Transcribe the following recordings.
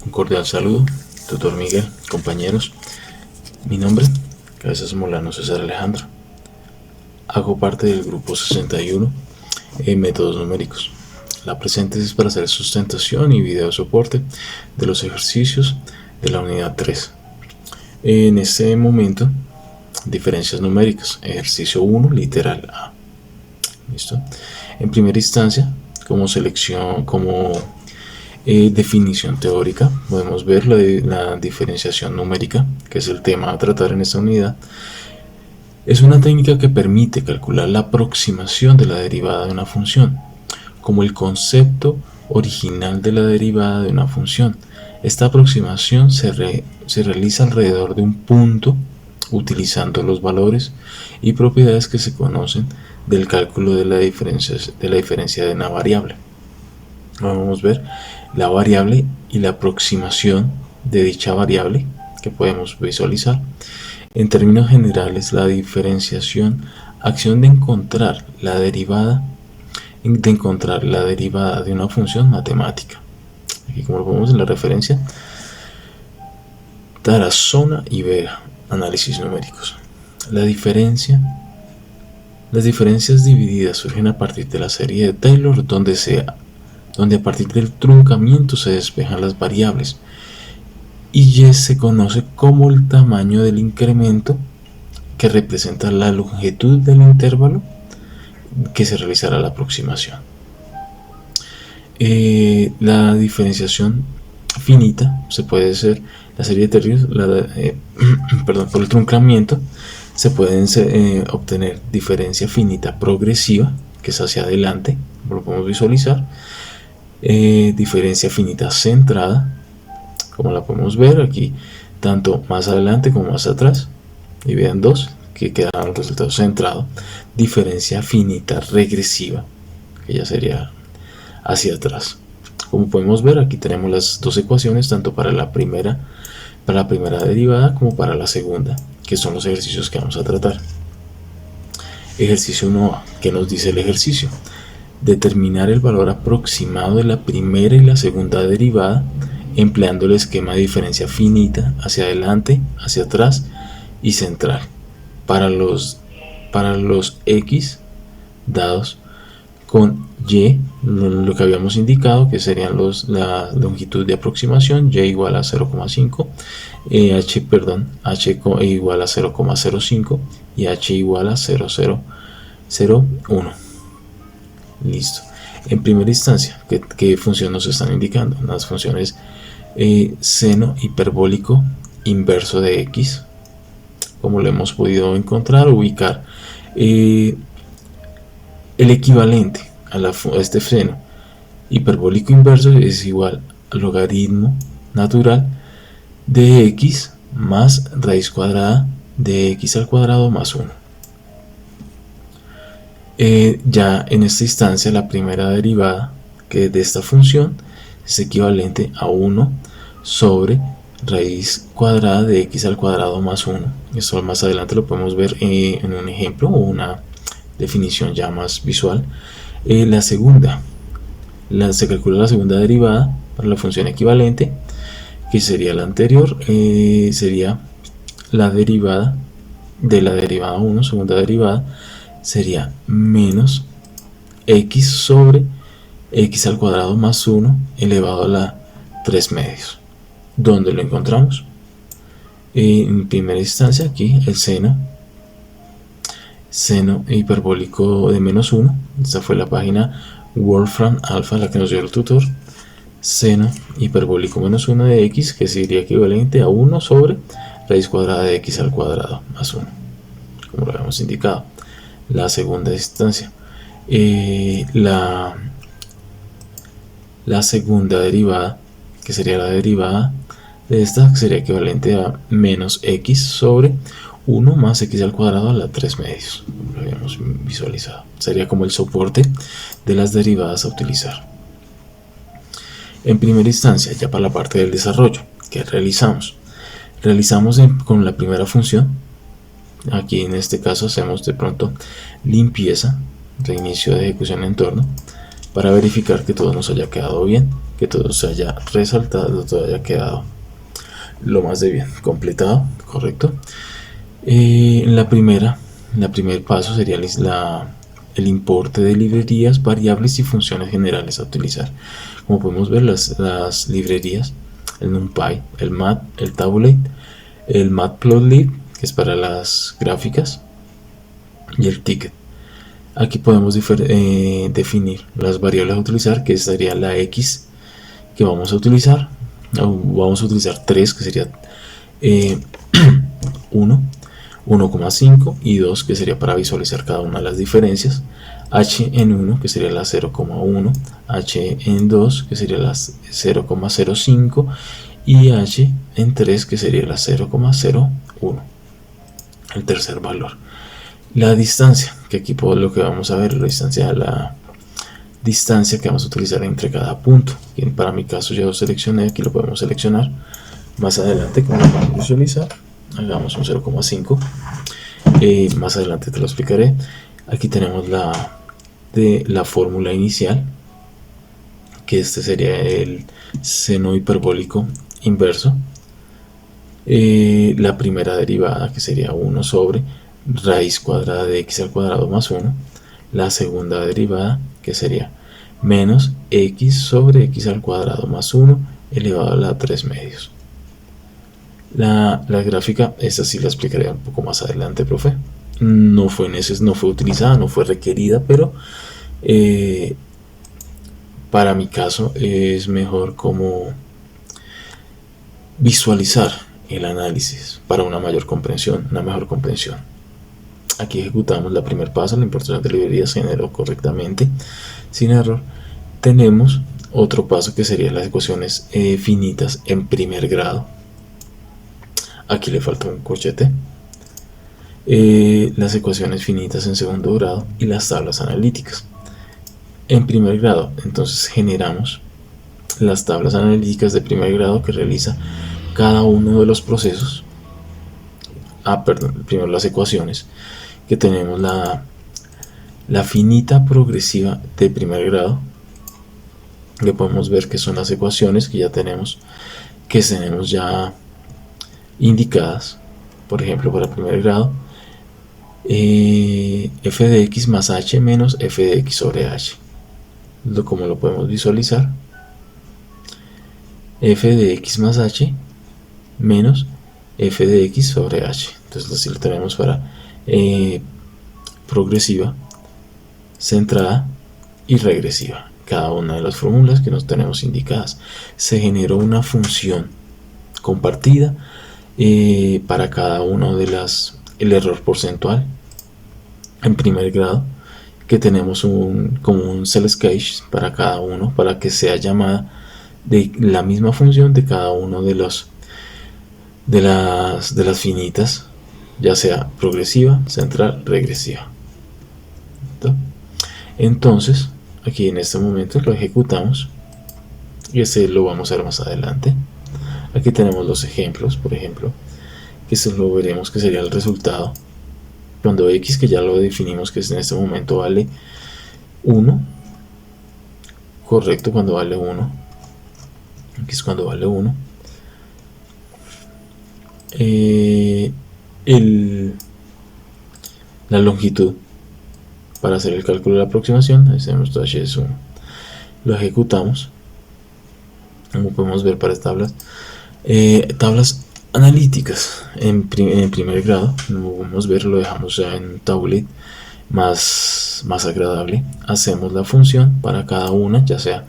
Un cordial saludo, tutor Miguel, compañeros. Mi nombre, Cabezas Molano César Alejandro. Hago parte del grupo 61 en métodos numéricos. La presente es para hacer sustentación y video soporte de los ejercicios de la unidad 3. En este momento, diferencias numéricas, ejercicio 1, literal A. ¿Listo? En primera instancia, como definición teórica, podemos ver la diferenciación numérica, que es el tema a tratar en esta unidad. Es una técnica que permite calcular la aproximación de la derivada de una función, como el concepto original de la derivada de una función. Esta aproximación se realiza alrededor de un punto, utilizando los valores y propiedades que se conocen del cálculo de la diferencia de una variable. Vamos a ver la variable y la aproximación de dicha variable que podemos visualizar. En términos generales, la diferenciación, acción de encontrar la derivada de una función matemática. Aquí, como lo vemos en la referencia, Tarazona y Vega, análisis numéricos. Las diferencias divididas surgen a partir de la serie de Taylor, donde a partir del truncamiento se despejan las variables, y Y se conoce como el tamaño del incremento que representa la longitud del intervalo que se realizará la aproximación. La diferenciación finita se puede hacer la serie de Taylor, por el truncamiento se pueden obtener diferencia finita progresiva, que es hacia adelante, lo podemos visualizar. Diferencia finita centrada, como la podemos ver aquí, tanto más adelante como más atrás, y vean dos que quedan el resultado centrado. Diferencia finita regresiva, que ya sería hacia atrás. Como podemos ver, aquí tenemos las dos ecuaciones, tanto para la primera derivada como para la segunda, que son los ejercicios que vamos a tratar. Ejercicio 1A, ¿qué nos dice el ejercicio? Determinar el valor aproximado de la primera y la segunda derivada empleando el esquema de diferencia finita hacia adelante, hacia atrás y central para los x dados con y, lo que habíamos indicado, que serían la longitud de aproximación, y igual a 0,5, h igual a 0,05 y h igual a 0,001. Listo. En primera instancia, ¿qué función nos están indicando? Las funciones seno hiperbólico inverso de x, como lo hemos podido encontrar, ubicar el equivalente a este seno hiperbólico inverso es igual al logaritmo natural de x más raíz cuadrada de x al cuadrado más 1. Ya en esta instancia, la primera derivada que de esta función es equivalente a 1 sobre raíz cuadrada de x al cuadrado más 1. Esto más adelante lo podemos ver en un ejemplo o una definición ya más visual. La segunda, se calcula la segunda derivada para la función equivalente, que sería la anterior, sería la derivada de la derivada 1, segunda derivada, sería menos x sobre x al cuadrado más 1 elevado a la 3 medios. ¿Dónde lo encontramos? En primera instancia, aquí el seno hiperbólico de menos 1. Esta fue la página Wolfram Alpha, la que nos dio el tutor. Seno hiperbólico menos 1 de x, que sería equivalente a 1 sobre raíz cuadrada de x al cuadrado más 1, como lo habíamos indicado. La segunda instancia, la segunda derivada, que sería la derivada de esta, que sería equivalente a menos x sobre 1 más x al cuadrado a la 3 medios, como lo habíamos visualizado. Sería como el soporte de las derivadas a utilizar. En primera instancia, ya para la parte del desarrollo, ¿qué realizamos? Con la primera función. Aquí en este caso hacemos de pronto limpieza, reinicio de ejecución en entorno, para verificar que todo nos haya quedado bien. que todo se haya resaltado, todo haya quedado lo más de bien completado, correcto. El primer paso sería el importe de librerías, variables y funciones generales a utilizar. Como podemos ver, las librerías, el NumPy, el Mat, el Tabulate, el Matplotlib, que es para las gráficas, y el Ticket. Aquí podemos definir las variables a utilizar, que sería la X que vamos a utilizar. Vamos a utilizar 3, que sería 1, 1,5 y 2, que sería para visualizar cada una de las diferencias. H en 1, que sería la 0,1, H en 2, que sería la 0,05 y H en 3, que sería la 0,01, el tercer valor. La distancia, que aquí lo que vamos a ver es la distancia que vamos a utilizar entre cada punto. Y para mi caso ya lo seleccioné, aquí lo podemos seleccionar. Más adelante, como lo vamos a visualizar, hagamos un 0,5. Más adelante te lo explicaré. Aquí tenemos la fórmula inicial, que este sería el seno hiperbólico inverso. La primera derivada, que sería 1 sobre raíz cuadrada de x al cuadrado más 1. La segunda derivada, que sería menos x sobre x al cuadrado más 1 elevado a la 3 medios. La gráfica, esta sí la explicaré un poco más adelante, profe. No fue utilizada, no fue requerida, pero para mi caso es mejor como visualizar el análisis para una mejor comprensión. Aquí ejecutamos el primer paso, la importación de librerías se generó correctamente, sin error. Tenemos otro paso que serían las ecuaciones finitas en primer grado. Aquí le falta un corchete. Las ecuaciones finitas en segundo grado y las tablas analíticas. En primer grado, entonces generamos las tablas analíticas de primer grado que realiza cada uno de los procesos. Primero las ecuaciones, que tenemos la finita progresiva de primer grado, que podemos ver que son las ecuaciones que tenemos ya indicadas. Por ejemplo, para primer grado, f de x más h menos f de x sobre h. Como lo podemos visualizar, f de x más h menos f de x sobre h. Entonces así lo tenemos para progresiva, centrada y regresiva. Cada una de las fórmulas que nos tenemos indicadas. Se generó una función compartida para cada uno de el error porcentual en primer grado, que tenemos como un select cache para cada uno, para que sea llamada de la misma función de cada uno de las finitas, ya sea progresiva, central, regresiva. Entonces aquí en este momento lo ejecutamos y lo vamos a ver más adelante. Aquí tenemos los ejemplos, por ejemplo, que esto lo veremos, que sería el resultado cuando x, que ya lo definimos, que en este momento vale 1, correcto, cuando vale 1, aquí es cuando vale 1. La longitud para hacer el cálculo de la aproximación, nuestro h es 1. Lo ejecutamos, como podemos ver para tablas analíticas en primer grado. Como podemos ver, lo dejamos ya en tablet más agradable. Hacemos la función para cada una, ya sea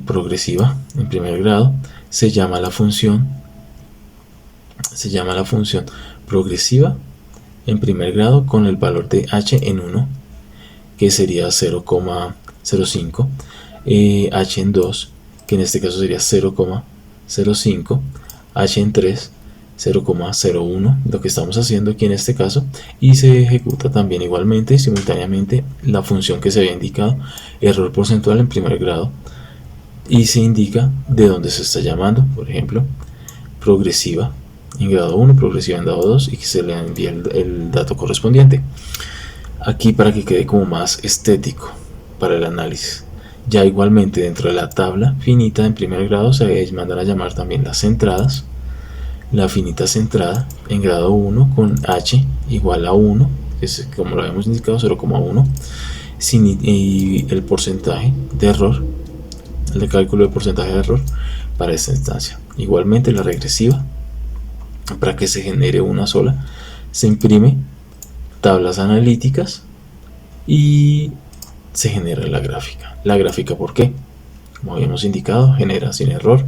progresiva en primer grado, se llama la función progresiva en primer grado con el valor de h en 1, que sería 0,05, h en 2, que en este caso sería 0,05, h en 3, 0,01, lo que estamos haciendo aquí en este caso, y se ejecuta también igualmente simultáneamente la función que se había indicado, error porcentual en primer grado, y se indica de dónde se está llamando, por ejemplo, progresiva en grado 1, progresiva en grado 2, y que se le envía el dato correspondiente. Aquí, para que quede como más estético para el análisis, Ya igualmente dentro de la tabla finita en primer grado se mandan a llamar también las centradas. La finita centrada en grado 1 con h igual a 1, que es como lo habíamos indicado 0,1, y el porcentaje de error, el cálculo del porcentaje de error para esta instancia. Igualmente la regresiva, para que se genere una sola, se imprime tablas analíticas y se genera la gráfica. La gráfica, ¿por qué? Como habíamos indicado, genera sin error.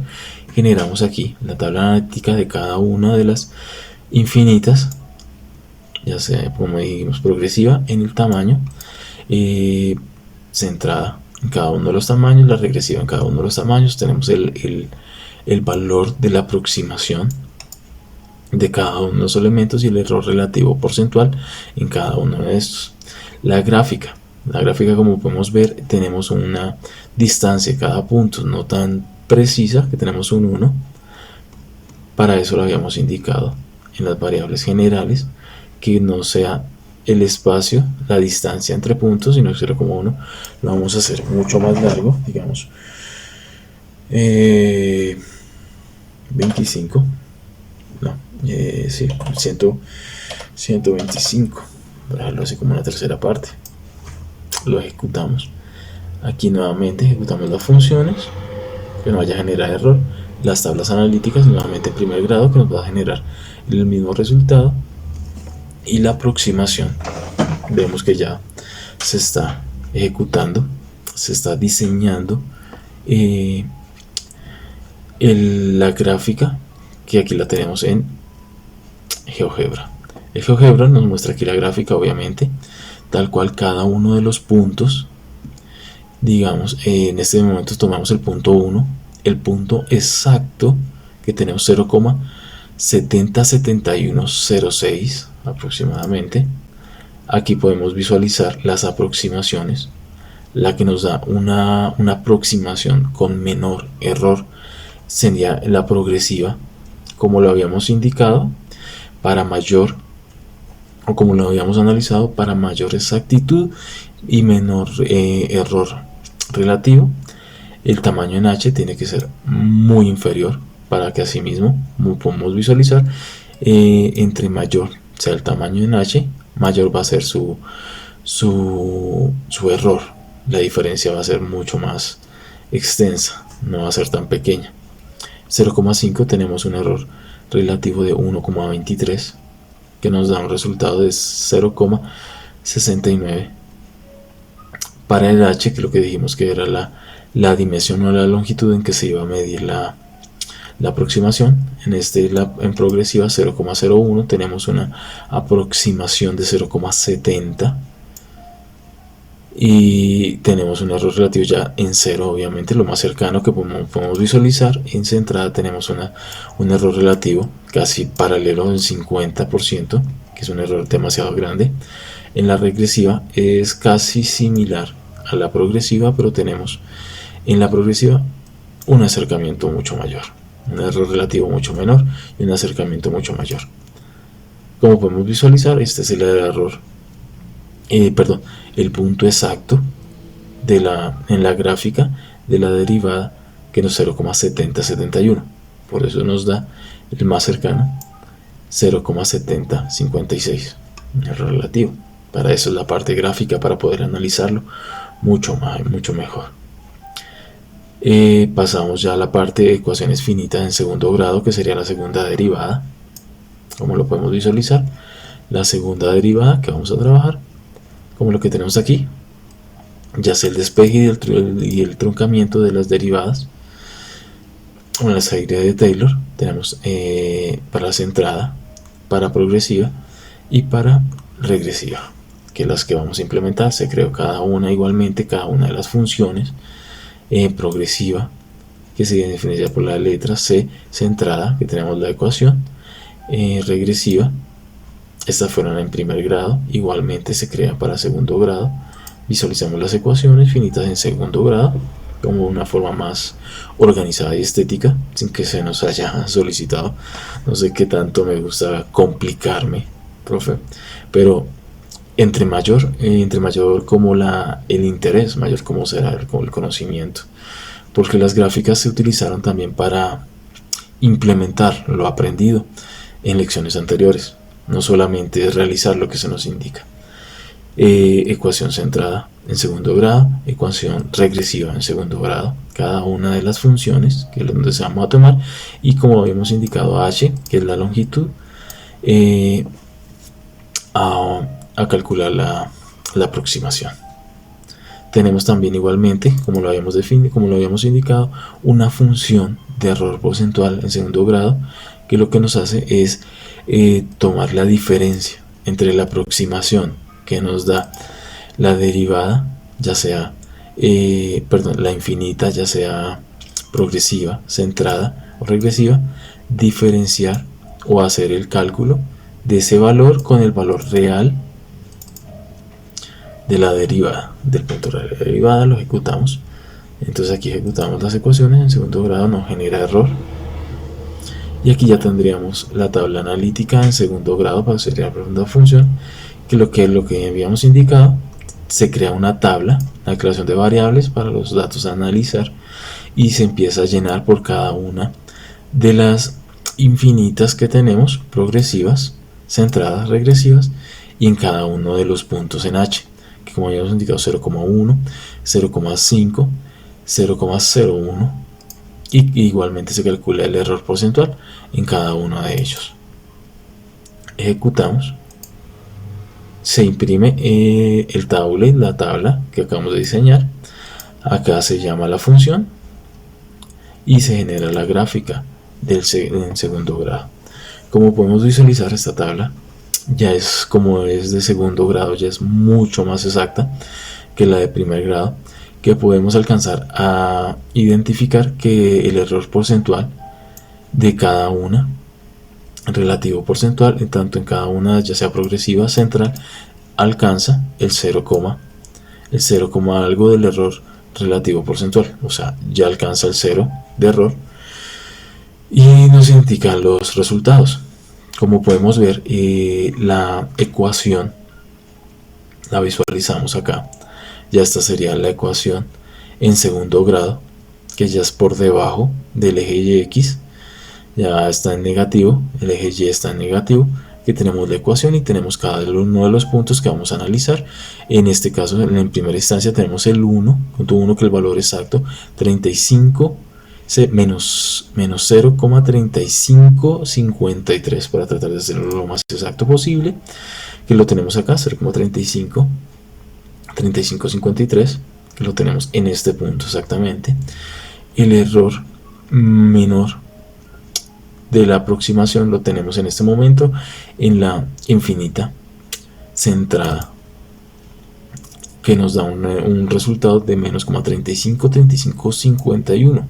Generamos aquí la tabla analítica de cada una de las infinitas, ya sea, como dijimos, progresiva en el tamaño, centrada en cada uno de los tamaños, la regresiva en cada uno de los tamaños. Tenemos el valor de la aproximación de cada uno de los elementos y el error relativo porcentual en cada uno de estos. La gráfica, como podemos ver, tenemos una distancia de cada punto no tan precisa, que tenemos un 1. Para eso lo habíamos indicado en las variables generales, que no sea el espacio, la distancia entre puntos, sino 0,1. Lo vamos a hacer mucho más largo, digamos 25, no, sí, 125, para dejarlo así como una tercera parte. Lo ejecutamos. Aquí nuevamente ejecutamos las funciones, que no vaya a generar error, las tablas analíticas nuevamente en primer grado, que nos va a generar el mismo resultado, y la aproximación. Vemos que ya se está ejecutando, se está diseñando la gráfica, que aquí la tenemos en GeoGebra. El GeoGebra nos muestra aquí la gráfica, obviamente, tal cual cada uno de los puntos. Digamos, en este momento tomamos el punto 1, el punto exacto que tenemos 0,707106 aproximadamente. Aquí podemos visualizar las aproximaciones. La que nos da una aproximación con menor error sería la progresiva, como lo habíamos indicado, para mayor, o como lo habíamos analizado, para mayor exactitud y menor error relativo. El tamaño en H tiene que ser muy inferior para que asimismo podamos visualizar, entre mayor sea el tamaño en H, mayor va a ser su error. La diferencia va a ser mucho más extensa, no va a ser tan pequeña. 0,5 tenemos un error relativo de 1,23, que nos da un resultado de 0,69. Para el H, que lo que dijimos que era la dimensión o la longitud en que se iba a medir la aproximación, en progresiva 0,01 tenemos una aproximación de 0,70 y tenemos un error relativo ya en 0, obviamente lo más cercano que podemos visualizar. En centrada tenemos un error relativo casi paralelo del 50%, que es un error demasiado grande. En la regresiva es casi similar a la progresiva, pero tenemos en la progresiva un acercamiento mucho mayor, un error relativo mucho menor y un acercamiento mucho mayor. Como podemos visualizar, este es el error, el punto exacto en la gráfica de la derivada, que es 0,7071. Por eso nos da el más cercano, 0,7056, un error relativo. Para eso es la parte gráfica, para poder analizarlo mucho mejor. Pasamos ya a la parte de ecuaciones finitas en segundo grado, que sería la segunda derivada. Como lo podemos visualizar, la segunda derivada que vamos a trabajar, como lo que tenemos aquí, ya sea el despeje y el truncamiento de las derivadas. Con la salida de Taylor tenemos para la centrada, para progresiva y para regresiva, que las que vamos a implementar. Se creó cada una igualmente, cada una de las funciones. Progresiva, que se define por la letra C, centrada, que tenemos la ecuación. Regresiva, estas fueron en primer grado, igualmente se crea para segundo grado. Visualizamos las ecuaciones finitas en segundo grado como una forma más organizada y estética, sin que se nos haya solicitado. No sé qué tanto me gusta complicarme, profe, pero entre mayor como el interés, mayor como será como el conocimiento, porque las gráficas se utilizaron también para implementar lo aprendido en lecciones anteriores, no solamente realizar lo que se nos indica. Ecuación centrada en segundo grado, ecuación regresiva en segundo grado, cada una de las funciones que es donde se vamos a tomar, y como habíamos indicado h, que es la longitud, a calcular la aproximación. Tenemos también igualmente, como lo habíamos definido, como lo habíamos indicado, una función de error porcentual en segundo grado, que lo que nos hace es tomar la diferencia entre la aproximación que nos da la derivada, ya sea la infinita, ya sea progresiva, centrada o regresiva, diferenciar o hacer el cálculo de ese valor con el valor real de la derivada, del punto de la derivada. Lo ejecutamos, entonces aquí ejecutamos las ecuaciones, en segundo grado nos genera error, y aquí ya tendríamos la tabla analítica en segundo grado para hacer la segunda función, que lo que habíamos indicado, se crea una tabla, la creación de variables para los datos a analizar, y se empieza a llenar por cada una de las infinitas que tenemos, progresivas, centradas, regresivas, y en cada uno de los puntos en h, que como habíamos indicado, 0,1, 0,5, 0,01, y igualmente se calcula el error porcentual en cada uno de ellos. Ejecutamos, se imprime el tablet, la tabla que acabamos de diseñar, acá se llama la función y se genera la gráfica en segundo grado. Como podemos visualizar, esta tabla ya es, como es de segundo grado, ya es mucho más exacta que la de primer grado, que podemos alcanzar a identificar que el error porcentual de cada una, relativo porcentual, tanto en cada una, ya sea progresiva, central, alcanza el 0, algo del error relativo porcentual, o sea, ya alcanza el 0 de error, y nos indican los resultados. Como podemos ver, la ecuación la visualizamos acá. Ya esta sería la ecuación en segundo grado, que ya es por debajo del eje y x, ya está en negativo, el eje y está en negativo, que tenemos la ecuación y tenemos cada uno de los puntos que vamos a analizar. En este caso, en primera instancia tenemos el 1, punto 1, que el valor exacto 35 menos 0,3553, para tratar de hacerlo lo más exacto posible, que lo tenemos acá, 0,3553, que lo tenemos en este punto exactamente. El error menor de la aproximación lo tenemos en este momento en la infinita centrada, que nos da un resultado de menos 3551,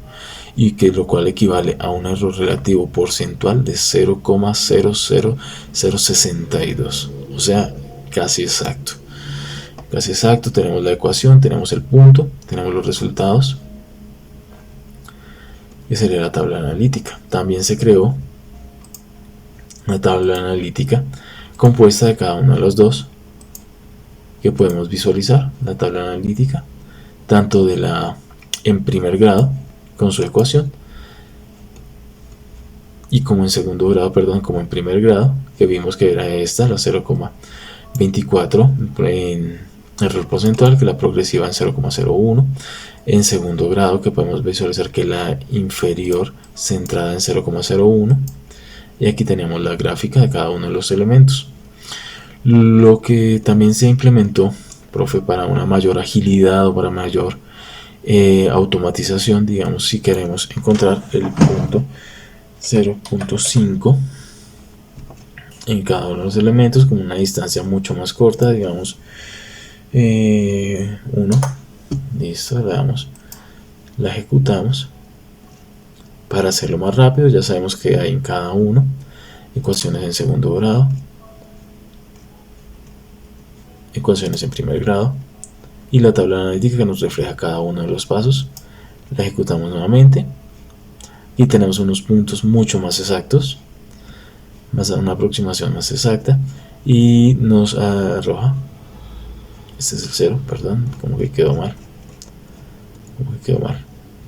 y que lo cual equivale a un error relativo porcentual de 0,00062, o sea, casi exacto. Casi exacto. Tenemos la ecuación, tenemos el punto, tenemos los resultados, que sería la tabla analítica. También se creó una tabla analítica compuesta de cada uno de los dos, que podemos visualizar la tabla analítica tanto de la en primer grado con su ecuación, y como en segundo grado, como en primer grado, que vimos que era esta, la 0,24 en error porcentual, que la progresiva en 0,01, en segundo grado, que podemos visualizar que la inferior centrada en 0,01, y aquí tenemos la gráfica de cada uno de los elementos. Lo que también se implementó, profe, para una mayor agilidad o para mayor automatización, digamos, si queremos encontrar el punto 0,5 en cada uno de los elementos con una distancia mucho más corta, digamos 1, listo, le damos, la ejecutamos. Para hacerlo más rápido, ya sabemos que hay en cada uno ecuaciones en segundo grado, ecuaciones en primer grado, y la tabla analítica que nos refleja cada uno de los pasos. La ejecutamos nuevamente y tenemos unos puntos mucho más exactos, una aproximación más exacta, y nos arroja Este es el 0, perdón, como que quedó mal.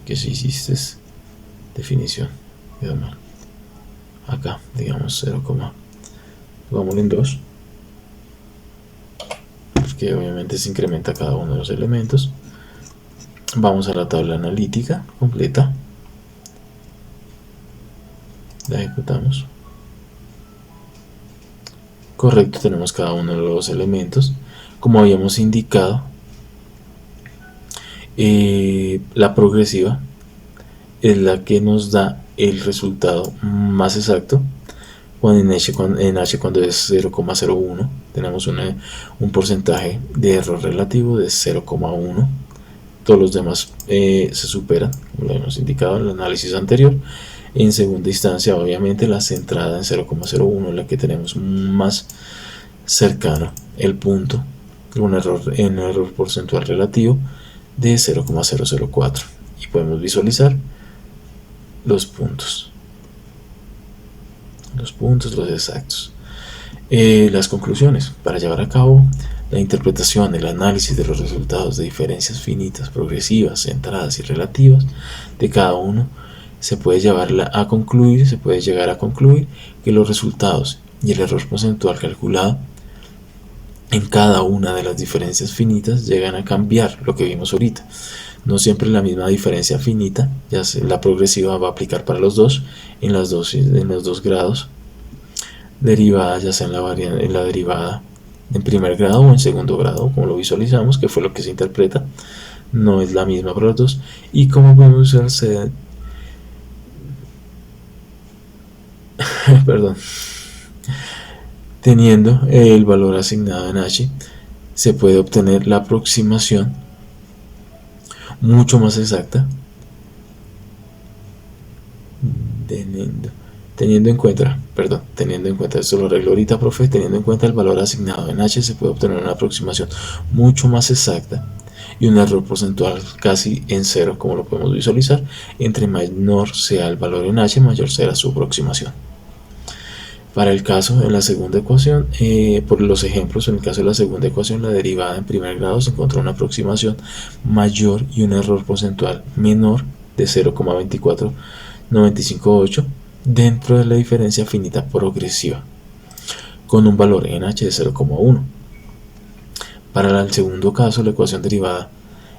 Que si hiciste definición, quedó mal. Acá, digamos 0, pongámoslo en 2, porque obviamente se incrementa cada uno de los elementos. Vamos a la tabla analítica completa. La ejecutamos. Correcto, tenemos cada uno de los elementos. Como habíamos indicado, la progresiva es la que nos da el resultado más exacto. En H cuando es 0,01 tenemos un porcentaje de error relativo de 0,1. Todos los demás se superan, como lo hemos indicado en el análisis anterior. En segunda instancia, obviamente, la centrada en 0,01 es la que tenemos más cercano el punto, un error porcentual relativo de 0,004. Y podemos visualizar los puntos los exactos. Las conclusiones: para llevar a cabo la interpretación, el análisis de los resultados de diferencias finitas, progresivas, centradas y relativas de cada uno, se puede llegar a concluir que los resultados y el error porcentual calculado en cada una de las diferencias finitas llegan a cambiar, lo que vimos ahorita. No siempre la misma diferencia finita, ya sea la progresiva va a aplicar para los dos, en los dos grados, derivada ya sea en la derivada en primer grado o en segundo grado, como lo visualizamos, que fue lo que se interpreta, no es la misma para los dos. Y como podemos usar teniendo el valor asignado en H, se puede obtener la aproximación mucho más exacta, teniendo en cuenta, esto lo arreglo ahorita, profe, teniendo en cuenta el valor asignado en H, se puede obtener una aproximación mucho más exacta y un error porcentual casi en 0, como lo podemos visualizar. Entre menor sea el valor en H, mayor será su aproximación. Para el caso en la segunda ecuación, por los ejemplos, en el caso de la segunda ecuación, la derivada en primer grado se encontró una aproximación mayor y un error porcentual menor de 0,24958 dentro de la diferencia finita progresiva, con un valor en H de 0,1. Para el segundo caso, la ecuación derivada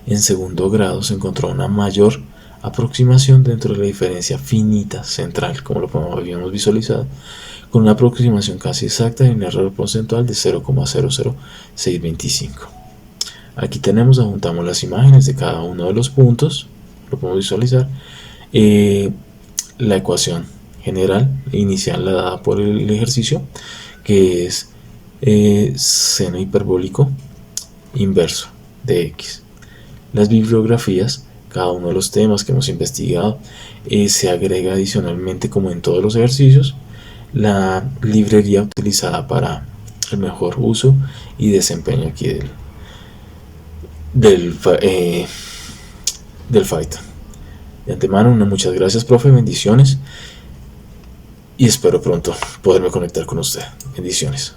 en segundo grado se encontró una mayor aproximación dentro de la diferencia finita central, como lo habíamos visualizado, con una aproximación casi exacta y un error porcentual de 0,00625. Aquí adjuntamos las imágenes de cada uno de los puntos, lo podemos visualizar. La ecuación general inicial la dada por el ejercicio, que es seno hiperbólico inverso de x. Las bibliografías, cada uno de los temas que hemos investigado, se agrega adicionalmente, como en todos los ejercicios, la librería utilizada para el mejor uso y desempeño aquí del Python. De antemano, muchas gracias, profe, bendiciones, y espero pronto poderme conectar con usted. Bendiciones.